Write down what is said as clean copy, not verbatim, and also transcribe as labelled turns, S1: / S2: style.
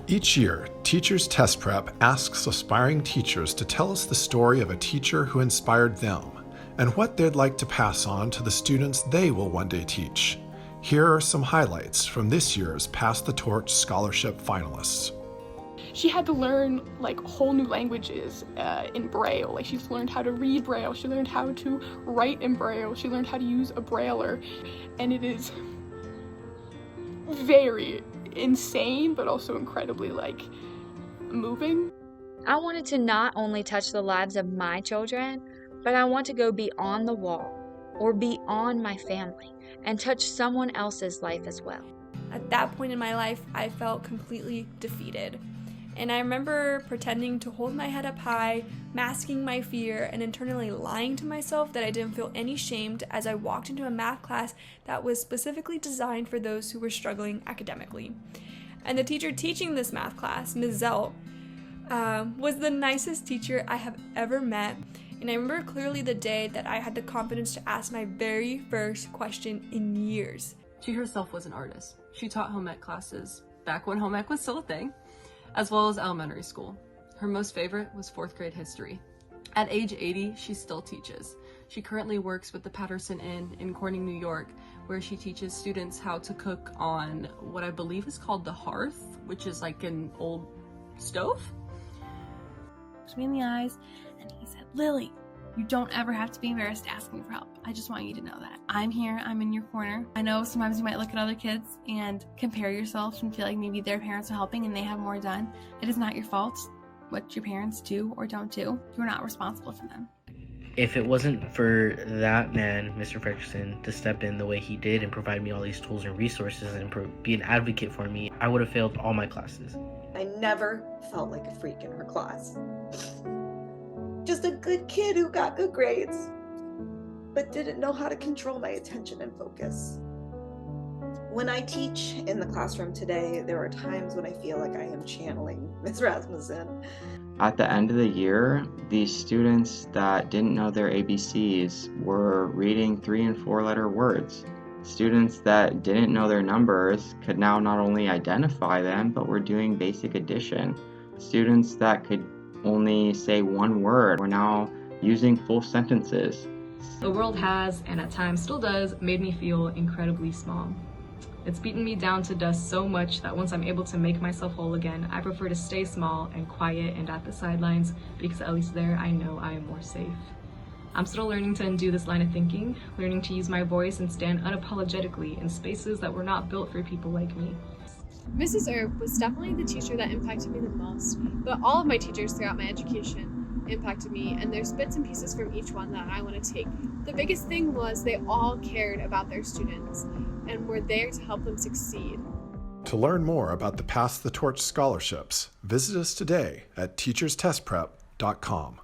S1: Each year, Teachers Test Prep asks aspiring teachers to tell us the story of a teacher who inspired them and what they'd like to pass on to the students they will one day teach. Here are some highlights from this year's Pass the Torch Scholarship finalists.
S2: She had to learn whole new languages in Braille. She learned how to read Braille. She learned how to write in Braille. She learned how to use a Brailler. And it is very insane, but also incredibly moving.
S3: I wanted to not only touch the lives of my children, but I want to go beyond the wall or beyond my family and touch someone else's life as well.
S4: At that point in my life, I felt completely defeated. And I remember pretending to hold my head up high, masking my fear, and internally lying to myself that I didn't feel any shame as I walked into a math class that was specifically designed for those who were struggling academically. And the teacher teaching this math class, Ms. Zelt, was the nicest teacher I have ever met. And I remember clearly the day that I had the confidence to ask my very first question in years.
S5: She herself was an artist. She taught home ec classes back when home ec was still a thing, as well as elementary school. Her most favorite was 4th grade history. At age 80, she still teaches. She currently works with the Patterson Inn in Corning, New York, where she teaches students how to cook on what I believe is called the hearth, which is like an old stove.
S6: He looked me in the eyes and he said, "Lily, you don't ever have to be embarrassed to ask me for help. I just want you to know that. I'm here, I'm in your corner. I know sometimes you might look at other kids and compare yourself and feel like maybe their parents are helping and they have more done. It is not your fault what your parents do or don't do. You're not responsible for them."
S7: If it wasn't for that man, Mr. Fredrickson, to step in the way he did and provide me all these tools and resources and be an advocate for me, I would have failed all my classes.
S8: I never felt like a freak in her class. Just a good kid who got good grades, but didn't know how to control my attention and focus. When I teach in the classroom today, there are times when I feel like I am channeling Ms. Rasmussen.
S9: At the end of the year, these students that didn't know their ABCs were reading 3- and 4-letter words. Students that didn't know their numbers could now not only identify them, but were doing basic addition. Students that could only say one word were now using full sentences.
S5: The world has, and at times still does, made me feel incredibly small. It's beaten me down to dust so much that once I'm able to make myself whole again, I prefer to stay small and quiet and at the sidelines, because at least there I know I am more safe. I'm still learning to undo this line of thinking, learning to use my voice and stand unapologetically in spaces that were not built for people like me.
S10: Mrs. Erb was definitely the teacher that impacted me the most, but all of my teachers throughout my education impacted me, and there's bits and pieces from each one that I want to take. The biggest thing was they all cared about their students and were there to help them succeed.
S1: To learn more about the Pass the Torch scholarships, visit us today at teacherstestprep.com.